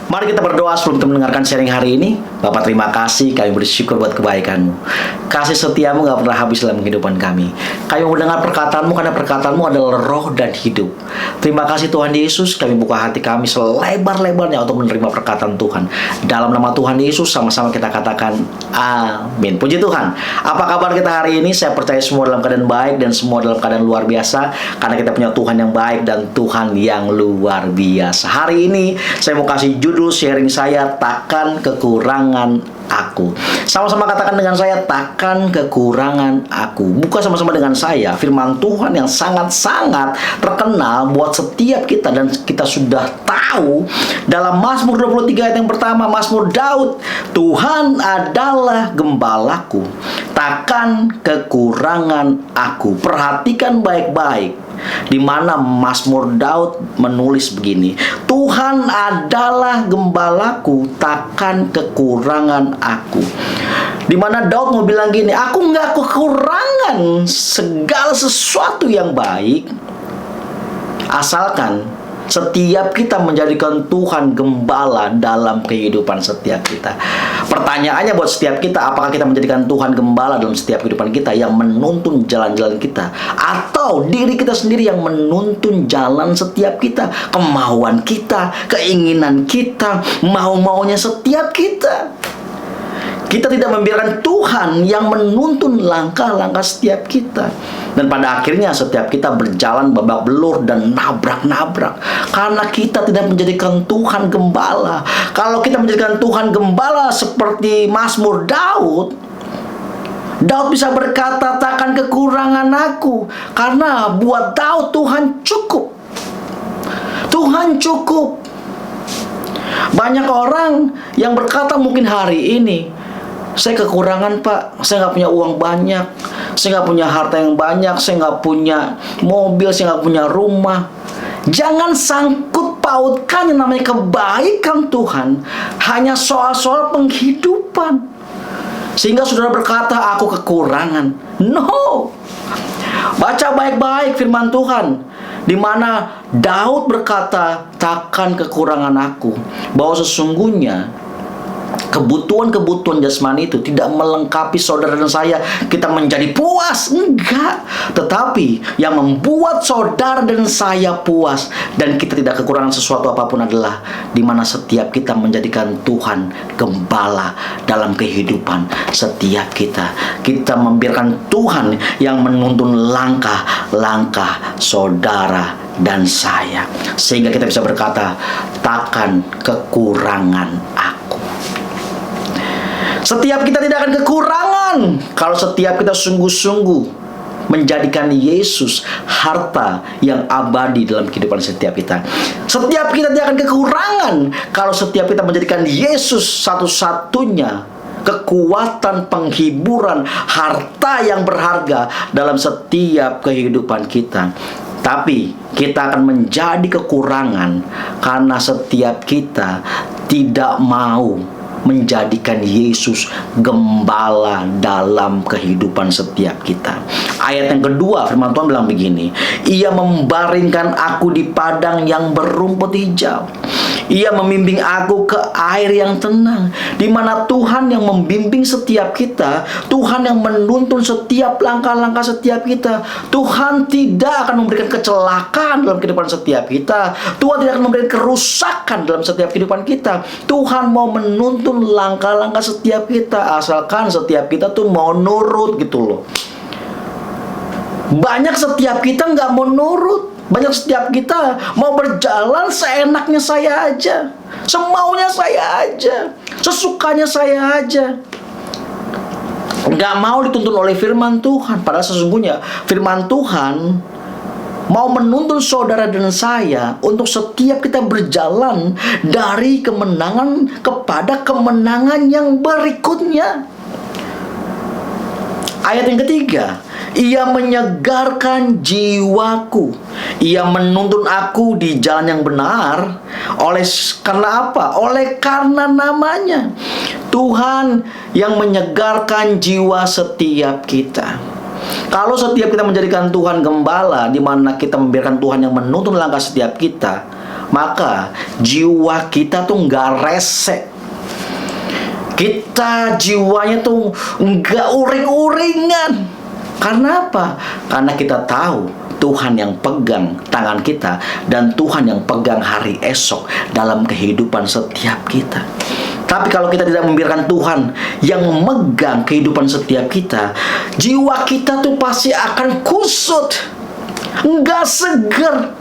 Mari kita berdoa sebelum kita mendengarkan sharing hari ini. Bapak, terima kasih, kami bersyukur buat kebaikan-Mu. Kasih setiamu gak pernah habis dalam kehidupan kami. Kami mendengar perkataan-Mu karena perkataan-Mu adalah roh dan hidup. Terima kasih Tuhan Yesus, kami buka hati kami selebar-lebarnya untuk menerima perkataan Tuhan. Dalam nama Tuhan Yesus, sama-sama kita katakan amin. Puji Tuhan. Apa kabar kita hari ini? Saya percaya semua dalam keadaan baik dan semua dalam keadaan luar biasa, karena kita punya Tuhan yang baik dan Tuhan yang luar biasa. Hari ini saya mau kasih judul sharing saya, takkan kekurangan aku. Sama-sama katakan dengan saya, takkan kekurangan aku. Buka sama-sama dengan saya firman Tuhan yang sangat-sangat terkenal buat setiap kita, dan kita sudah tahu dalam Mazmur 23 ayat yang pertama, Mazmur Daud, Tuhan adalah gembalaku, takkan kekurangan aku. Perhatikan baik-baik di mana Mazmur Daud menulis begini, Tuhan adalah gembalaku, takkan kekurangan aku. Di mana Daud mau bilang gini, aku nggak kekurangan segala sesuatu yang baik, asalkan setiap kita menjadikan Tuhan gembala dalam kehidupan setiap kita. Pertanyaannya buat setiap kita, apakah kita menjadikan Tuhan gembala dalam setiap kehidupan kita yang menuntun jalan-jalan kita, atau diri kita sendiri yang menuntun jalan setiap kita, kemauan kita, keinginan kita, mau-maunya setiap kita. Kita tidak membiarkan Tuhan yang menuntun langkah-langkah setiap kita. Dan pada akhirnya setiap kita berjalan babak belur dan nabrak-nabrak, karena kita tidak menjadikan Tuhan gembala. Kalau kita menjadikan Tuhan gembala seperti Mazmur Daud, Daud bisa berkata, takkan kekurangan aku. Karena buat Daud Tuhan cukup. Tuhan cukup. Banyak orang yang berkata mungkin hari ini, saya kekurangan Pak, saya nggak punya uang banyak, saya nggak punya harta yang banyak, saya nggak punya mobil, saya nggak punya rumah. Jangan sangkut pautkan yang namanya kebaikan Tuhan hanya soal-soal penghidupan, sehingga saudara berkata, aku kekurangan. No. Baca baik-baik firman Tuhan, di mana Daud berkata, takkan kekurangan aku. Bahwa sesungguhnya kebutuhan-kebutuhan jasmani itu tidak melengkapi saudara dan saya, kita menjadi puas. Enggak. Tetapi yang membuat saudara dan saya puas dan kita tidak kekurangan sesuatu apapun adalah di mana setiap kita menjadikan Tuhan gembala dalam kehidupan setiap kita. Kita membiarkan Tuhan yang menuntun langkah-langkah saudara dan saya, sehingga kita bisa berkata, takkan kekurangan aku. Setiap kita tidak akan kekurangan kalau setiap kita sungguh-sungguh menjadikan Yesus harta yang abadi dalam kehidupan setiap kita. Setiap kita tidak akan kekurangan kalau setiap kita menjadikan Yesus satu-satunya kekuatan, penghiburan, harta yang berharga dalam setiap kehidupan kita. Tapi kita akan menjadi kekurangan karena setiap kita tidak mau menjadikan Yesus gembala dalam kehidupan setiap kita. Ayat yang kedua, firman Tuhan bilang begini, Ia membaringkan aku di padang yang berumput hijau. Ia membimbing aku ke air yang tenang. Di mana Tuhan yang membimbing setiap kita, Tuhan yang menuntun setiap langkah-langkah setiap kita. Tuhan tidak akan memberikan kecelakaan dalam kehidupan setiap kita. Tuhan tidak akan memberikan kerusakan dalam setiap kehidupan kita. Tuhan mau menuntun langkah-langkah setiap kita, asalkan setiap kita tuh mau nurut gitu loh. Banyak setiap kita nggak mau nurut. Banyak setiap kita mau berjalan seenaknya saya aja, semaunya saya aja, sesukanya saya aja, nggak mau dituntun oleh firman Tuhan. Padahal sesungguhnya firman Tuhan mau menuntun saudara dan saya untuk setiap kita berjalan dari kemenangan kepada kemenangan yang berikutnya. Ayat yang ketiga, Ia menyegarkan jiwaku. Ia menuntun aku di jalan yang benar. Karena apa? Oleh karena namanya. Tuhan yang menyegarkan jiwa setiap kita. Kalau setiap kita menjadikan Tuhan gembala, di mana kita membiarkan Tuhan yang menuntun langkah setiap kita, maka jiwa kita tuh nggak resek. Kita jiwanya tuh nggak uring-uringan. Karena apa? Karena kita tahu Tuhan yang pegang tangan kita dan Tuhan yang pegang hari esok dalam kehidupan setiap kita. Tapi kalau kita tidak membiarkan Tuhan yang memegang kehidupan setiap kita, jiwa kita tuh pasti akan kusut, nggak seger,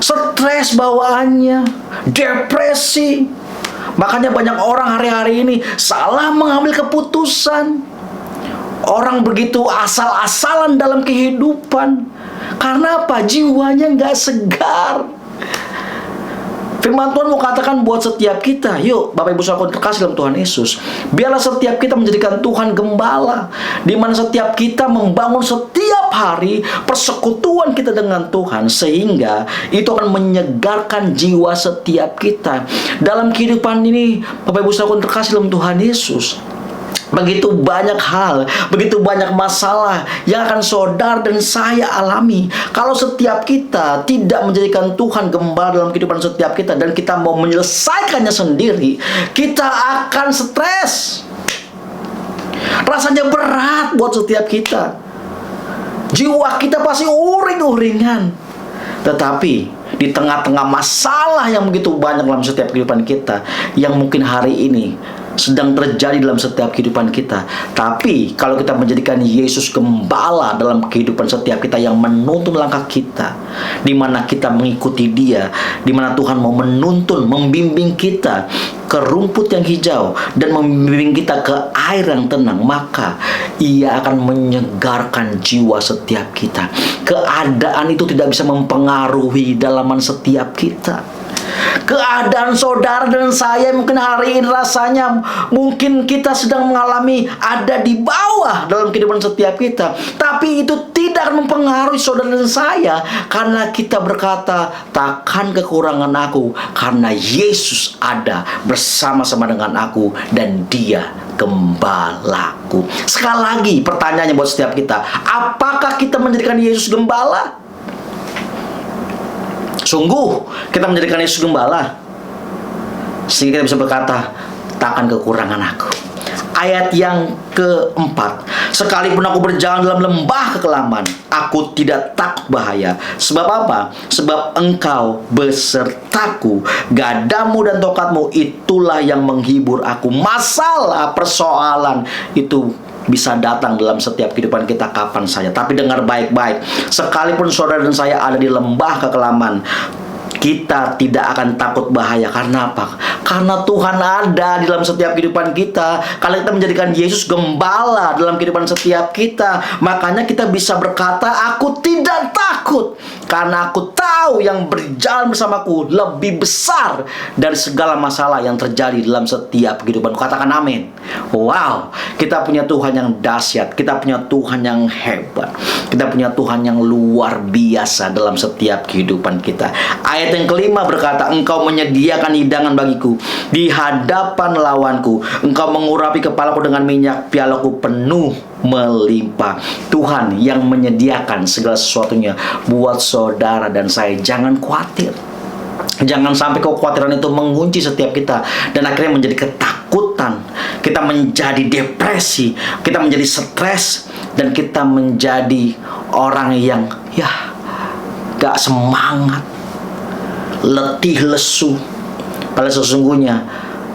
stres bawaannya, depresi. Makanya banyak orang hari-hari ini salah mengambil keputusan. Orang begitu asal-asalan dalam kehidupan. Karena apa? Jiwanya nggak segar. Firman Tuhan mau katakan buat setiap kita, yuk Bapak Ibu Saudara terkasih dalam Tuhan Yesus, biarlah setiap kita menjadikan Tuhan gembala, di mana setiap kita membangun setiap hari persekutuan kita dengan Tuhan, sehingga itu akan menyegarkan jiwa setiap kita. Dalam kehidupan ini, Bapak Ibu Saudara terkasih dalam Tuhan Yesus, begitu banyak hal, begitu banyak masalah yang akan saudara dan saya alami. Kalau setiap kita tidak menjadikan Tuhan gembala dalam kehidupan setiap kita, dan kita mau menyelesaikannya sendiri, kita akan stres. Rasanya berat buat setiap kita. Jiwa kita pasti uring-uringan. Tetapi di tengah-tengah masalah yang begitu banyak dalam setiap kehidupan kita, yang mungkin hari ini sedang terjadi dalam setiap kehidupan kita, tapi kalau kita menjadikan Yesus gembala dalam kehidupan setiap kita yang menuntun langkah kita, di mana kita mengikuti Dia, di mana Tuhan mau menuntun, membimbing kita ke rumput yang hijau dan membimbing kita ke air yang tenang, maka Ia akan menyegarkan jiwa setiap kita. Keadaan itu tidak bisa mempengaruhi dalaman setiap kita. Keadaan saudara dan saya mungkin hari ini rasanya mungkin kita sedang mengalami ada di bawah dalam kehidupan setiap kita, tapi itu tidak akan mempengaruhi saudara dan saya, karena kita berkata, takkan kekurangan aku, karena Yesus ada bersama-sama dengan aku dan Dia gembalaku. Sekali lagi pertanyaannya buat setiap kita, apakah kita menjadikan Yesus gembala? Sungguh kita menjadikan Yesus gembala sehingga kita bisa berkata, takkan kekurangan aku. Ayat yang keempat, sekalipun aku berjalan dalam lembah kekelaman, aku tidak takut bahaya. Sebab apa? Sebab Engkau besertaku, gadamu dan tongkatmu itulah yang menghibur aku. Masalah, persoalan itu bisa datang dalam setiap kehidupan kita kapan saja. Tapi dengar baik-baik, sekalipun saudara dan saya ada di lembah kekelaman, kita tidak akan takut bahaya. Karena apa? Karena Tuhan ada di dalam setiap kehidupan kita. Kalau kita menjadikan Yesus gembala dalam kehidupan setiap kita, makanya kita bisa berkata, aku tidak takut, karena aku tahu yang berjalan bersamaku lebih besar dari segala masalah yang terjadi dalam setiap kehidupan. Katakan amin. Wow, kita punya Tuhan yang dahsyat, kita punya Tuhan yang hebat, kita punya Tuhan yang luar biasa dalam setiap kehidupan kita. Ayat yang kelima berkata, Engkau menyediakan hidangan bagiku di hadapan lawanku, Engkau mengurapi kepalaku dengan minyak, pialaku penuh melimpah. Tuhan yang menyediakan segala sesuatunya buat saudara dan saya. Jangan khawatir. Jangan sampai kekhawatiran itu mengunci setiap kita dan akhirnya menjadi ketakutan. Kita menjadi depresi, kita menjadi stres, dan kita menjadi orang yang gak semangat, letih lesu. Padahal sesungguhnya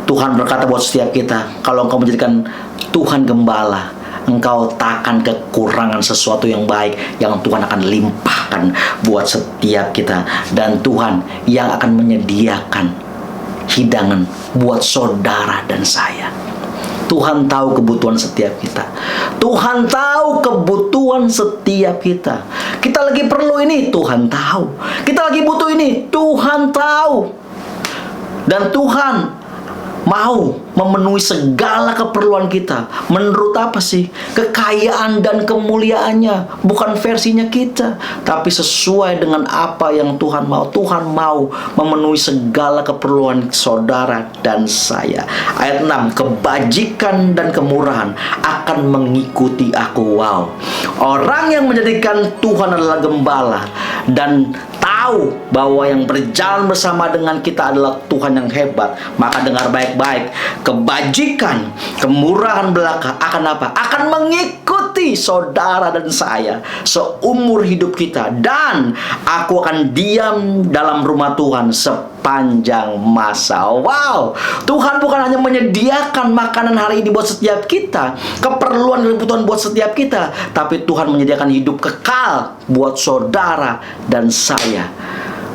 Tuhan berkata buat setiap kita, kalau engkau menjadikan Tuhan gembala, engkau takkan kekurangan sesuatu yang baik yang Tuhan akan limpahkan buat setiap kita. Dan Tuhan yang akan menyediakan hidangan buat saudara dan saya. Tuhan tahu kebutuhan setiap kita. Tuhan tahu kebutuhan setiap kita. Kita lagi perlu ini, Tuhan tahu. Kita lagi butuh ini, Tuhan tahu. Dan Tuhan mau memenuhi segala keperluan kita. Menurut apa sih? Kekayaan dan kemuliaannya, bukan versinya kita, tapi sesuai dengan apa yang Tuhan mau. Tuhan mau memenuhi segala keperluan saudara dan saya. Ayat 6, kebajikan dan kemurahan akan mengikuti aku. Wow, orang yang menjadikan Tuhan adalah gembala dan tahu tahu bahwa yang berjalan bersama dengan kita adalah Tuhan yang hebat, maka dengar baik-baik, kebajikan, kemurahan belaka akan apa? Akan mengikuti saudara dan saya seumur hidup kita, dan aku akan diam dalam rumah Tuhan sepanjang masa. Wow, Tuhan bukan hanya menyediakan makanan hari ini buat setiap kita, keperluan dan kebutuhan buat setiap kita, tapi Tuhan menyediakan hidup kekal buat saudara dan saya.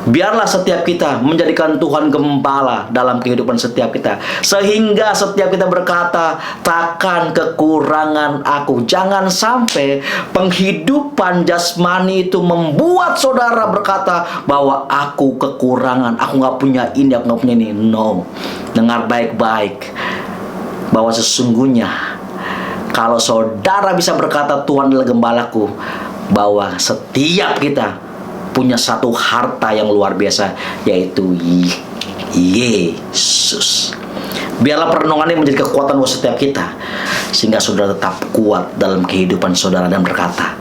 Biarlah setiap kita menjadikan Tuhan gembala dalam kehidupan setiap kita, sehingga setiap kita berkata, takkan kekurangan aku. Jangan sampai penghidupan jasmani itu membuat saudara berkata bahwa aku kekurangan, aku nggak punya ini, aku nggak punya ini. No, dengar baik-baik bahwa sesungguhnya kalau saudara bisa berkata Tuhan adalah gembalaku, bahwa setiap kita punya satu harta yang luar biasa, yaitu Yesus. Biarlah perenungan ini menjadi kekuatan buat setiap kita, sehingga saudara tetap kuat dalam kehidupan saudara dan berkata,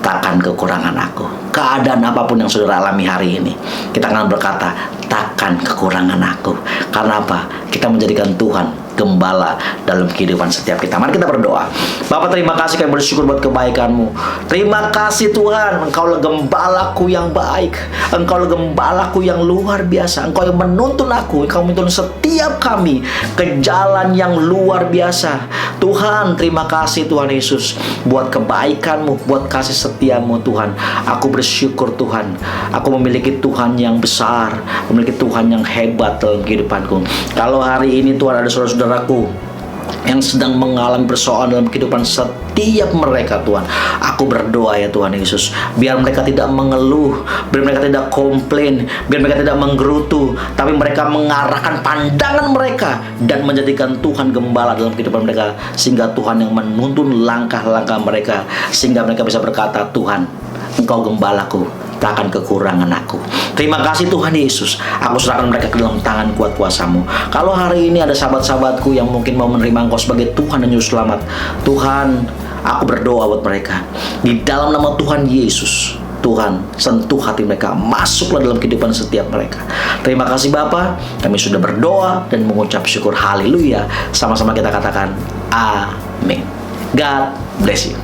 takkan kekurangan aku. Keadaan apapun yang saudara alami hari ini, kita akan berkata, takkan kekurangan aku. Karena apa? Kita menjadikan Tuhan gembala dalam kehidupan setiap kita. Mari kita berdoa. Bapa, terima kasih, kami bersyukur buat kebaikan-Mu. Terima kasih Tuhan, Engkau adalah gembalaku yang baik, Engkau adalah gembalaku yang luar biasa. Engkau yang menuntun aku, Engkau menuntun setiap kami ke jalan yang luar biasa. Tuhan, terima kasih Tuhan Yesus, buat kebaikan-Mu, buat kasih setia-Mu Tuhan. Aku bersyukur Tuhan, aku memiliki Tuhan yang besar, memiliki Tuhan yang hebat dalam kehidupanku. Kalau hari ini Tuhan ada saudara-saudaraku yang sedang mengalami persoalan dalam kehidupan setiap mereka, Tuhan, aku berdoa ya Tuhan Yesus, biar mereka tidak mengeluh, biar mereka tidak komplain, biar mereka tidak menggerutu, tapi mereka mengarahkan pandangan mereka dan menjadikan Tuhan gembala dalam kehidupan mereka, sehingga Tuhan yang menuntun langkah-langkah mereka, sehingga mereka bisa berkata, Tuhan, Engkau gembalaku, takkan kekurangan aku. Terima kasih Tuhan Yesus. Aku serahkan mereka ke dalam tangan kuat kuasa-Mu. Kalau hari ini ada sahabat-sahabatku yang mungkin mau menerima Engkau sebagai Tuhan dan Juru Selamat, Tuhan, aku berdoa buat mereka. Di dalam nama Tuhan Yesus, Tuhan, sentuh hati mereka, masuklah dalam kehidupan setiap mereka. Terima kasih Bapa, kami sudah berdoa dan mengucap syukur. Haleluya. Sama-sama kita katakan amin. God bless you.